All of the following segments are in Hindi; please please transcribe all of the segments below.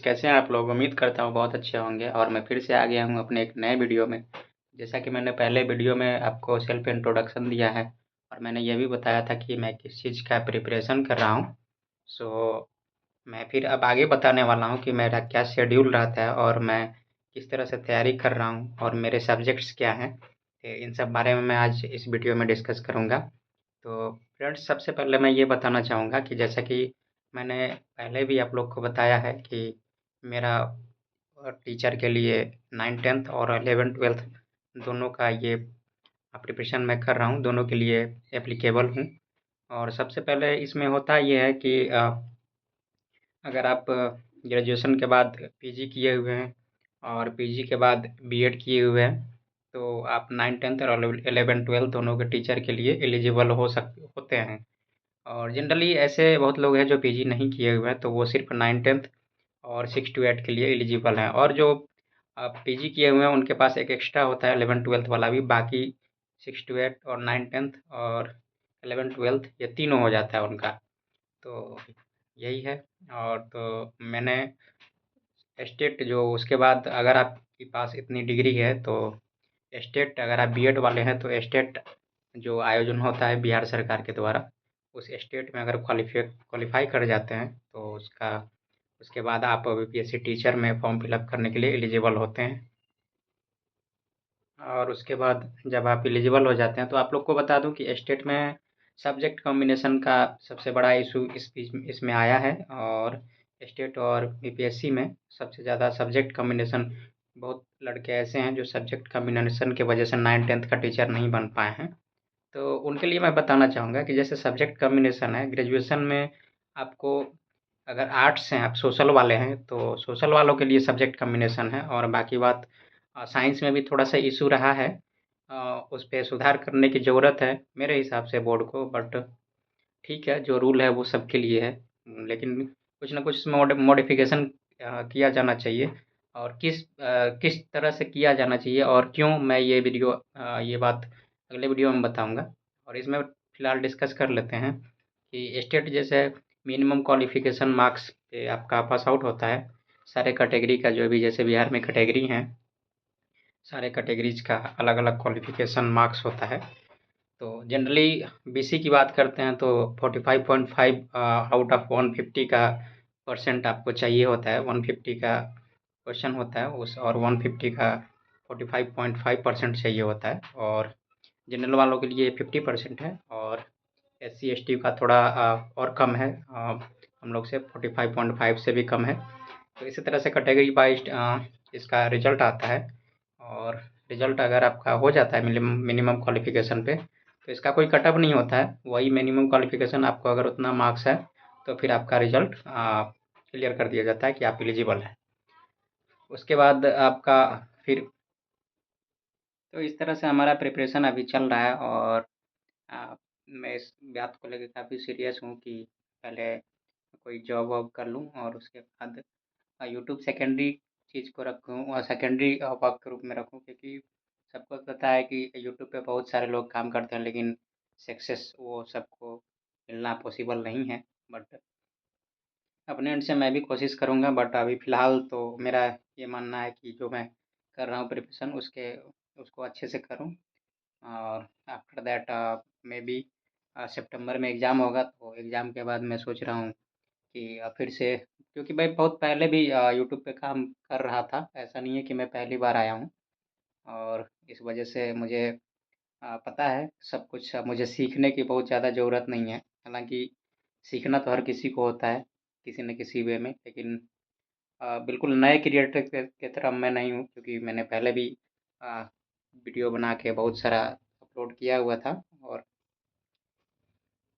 कैसे हैं आप लोग? उम्मीद करता हूँ बहुत अच्छे होंगे और मैं फिर से आ गया हूँ अपने एक नए वीडियो में। जैसा कि मैंने पहले वीडियो में आपको सेल्फ इंट्रोडक्शन दिया है और मैंने ये भी बताया था कि मैं किस चीज़ का प्रिपरेशन कर रहा हूँ। सो मैं फिर अब आगे बताने वाला हूँ कि मेरा क्या शेड्यूल रहता है और मैं किस तरह से तैयारी कर रहा हूँ और मेरे सब्जेक्ट्स क्या हैं। इन सब बारे में मैं आज इस वीडियो में डिस्कस करूँगा। तो फ्रेंड्स, सबसे पहले मैं ये बताना चाहूँगा कि जैसा कि मैंने पहले भी आप लोग को बताया है कि मेरा टीचर के लिए 9th-10th और 11th-12th दोनों का ये प्रिपरेशन मैं कर रहा हूँ, दोनों के लिए एप्लीकेबल हूँ। और सबसे पहले इसमें होता ये है कि अगर आप ग्रेजुएशन के बाद पीजी किए हुए हैं और पीजी के बाद बीएड किए हुए हैं, तो आप 9th-10th और 11th-12th दोनों के टीचर के लिए एलिजिबल होते हैं। और जनरली ऐसे बहुत लोग हैं जो पीजी नहीं किए हुए हैं, तो वो सिर्फ़ 9th-10th और 6 टू 8 के लिए एलिजिबल हैं। और जो पीजी किए हुए हैं उनके पास एक एक्स्ट्रा होता है 11th-12th वाला भी, बाकी 6 टू 8 और 9th-10th और 11th-12th ये तीनों हो जाता है उनका। तो यही है। और तो मैंने स्टेट जो उसके बाद अगर आपके पास इतनी डिग्री है तो स्टेट, अगर आप बीएड वाले हैं तो स्टेट जो आयोजन होता है बिहार सरकार के द्वारा, उस स्टेट में अगर क्वालिफाई कर जाते हैं तो उसके बाद आप बीपीएससी टीचर में फॉर्म फिलअप करने के लिए एलिजिबल होते हैं। और उसके बाद जब आप एलिजिबल हो जाते हैं तो आप लोग को बता दूं कि स्टेट में सब्जेक्ट कॉम्बिनेशन का सबसे बड़ा इशू इसमें आया है। और स्टेट और बीपीएससी में सबसे ज़्यादा सब्जेक्ट कॉम्बिनेशन, बहुत लड़के ऐसे हैं जो सब्जेक्ट कॉम्बिनेशन की वजह से 9th-10th का टीचर नहीं बन पाए हैं। तो उनके लिए मैं बताना चाहूँगा कि जैसे सब्जेक्ट कॉम्बिनेशन है ग्रेजुएशन में, आपको अगर आर्ट्स हैं, आप सोशल वाले हैं तो सोशल वालों के लिए सब्जेक्ट कॉम्बिनेशन है। और बाकी बात, साइंस में भी थोड़ा-सा इश्यू रहा है, उस पे सुधार करने की ज़रूरत है मेरे हिसाब से बोर्ड को, बट ठीक है, जो रूल है वो सबके लिए है। लेकिन कुछ ना कुछ इसमें मॉडिफ़िकेशन किया जाना चाहिए। और किस तरह से किया जाना चाहिए और क्यों, मैं ये बात अगले वीडियो में बताऊँगा। और इसमें फ़िलहाल डिस्कस कर लेते हैं कि स्टेट जैसे मिनिमम क्वालिफ़िकेशन मार्क्स पे आपका पास आउट होता है। सारे कैटेगरी का जो भी, जैसे बिहार में कैटेगरी हैं, सारे कैटेगरीज़ का अलग-अलग क्वालिफ़िकेशन मार्क्स होता है। तो जनरली बीसी की बात करते हैं तो 45.5 आउट ऑफ 150 का परसेंट आपको चाहिए होता है। 150 का क्वेश्चन होता है उस, और 150 का 45.5% चाहिए होता है। और जनरल वालों के लिए 50% है और एससी एसटी का थोड़ा और कम है, हम लोग से 45.5 से भी कम है। तो इसी तरह से कैटेगरी वाइज इसका रिजल्ट आता है। और रिजल्ट अगर आपका हो जाता है मिनिमम क्वालिफ़िकेशन पे, तो इसका कोई कट ऑफ नहीं होता है, वही मिनिमम क्वालिफ़िकेशन, आपको अगर उतना मार्क्स है तो फिर आपका रिजल्ट क्लियर कर दिया जाता है कि आप एलिजिबल हैं। उसके बाद आपका फिर, तो इस तरह से हमारा प्रिपरेशन अभी चल रहा है। और मैं इस बात को लेके काफ़ी सीरियस हूँ कि पहले कोई जॉब वॉब कर लूँ और उसके बाद यूट्यूब सेकेंडरी चीज़ को रखूँ और सेकेंडरी वर्क के रूप में रखूँ, क्योंकि सबको पता है कि यूट्यूब पे बहुत सारे लोग काम करते हैं लेकिन सक्सेस वो सबको मिलना पॉसिबल नहीं है। बट अपने एंड से मैं भी कोशिश करूँगा, बट अभी फ़िलहाल तो मेरा ये मानना है कि जो मैं कर रहा हूँ प्रिपरेशन, उसको अच्छे से करूँ। और आफ्टर दैट मे बी सितंबर में एग्ज़ाम होगा, तो एग्ज़ाम के बाद मैं सोच रहा हूँ कि फिर से, क्योंकि मैं बहुत पहले भी यूट्यूब पे काम कर रहा था, ऐसा नहीं है कि मैं पहली बार आया हूँ। और इस वजह से मुझे पता है सब कुछ। अब मुझे सीखने की बहुत ज़्यादा ज़रूरत नहीं है, हालांकि सीखना तो हर किसी को होता है किसी न किसी वे में, लेकिन बिल्कुल नए क्रिएटर के तरह मैं नहीं हूँ, क्योंकि मैंने पहले भी अ, वीडियो बना के बहुत सारा अपलोड किया हुआ था।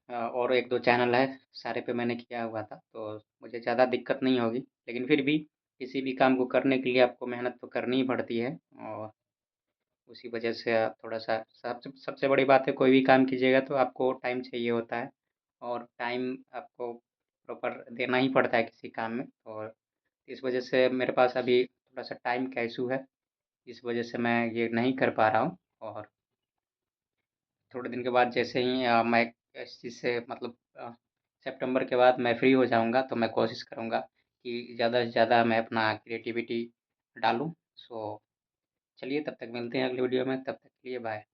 और एक दो चैनल है, सारे पे मैंने किया हुआ था, तो मुझे ज़्यादा दिक्कत नहीं होगी। लेकिन फिर भी किसी भी काम को करने के लिए आपको मेहनत तो करनी ही पड़ती है। और उसी वजह से थोड़ा सा सबसे बड़ी बात है, कोई भी काम कीजिएगा तो आपको टाइम चाहिए होता है। और टाइम आपको प्रॉपर देना ही पड़ता है किसी काम में। और इस वजह से मेरे पास अभी थोड़ा सा टाइम का इशू है, इस वजह से मैं ये नहीं कर पा रहा हूँ। और थोड़े दिन के बाद जैसे ही मैं इस चीज़ से मतलब सितंबर के बाद मैं फ्री हो जाऊँगा तो मैं कोशिश करूँगा कि ज़्यादा से ज़्यादा मैं अपना क्रिएटिविटी डालूँ। सो चलिए तब तक मिलते हैं अगली वीडियो में, तब तक के लिए बाय।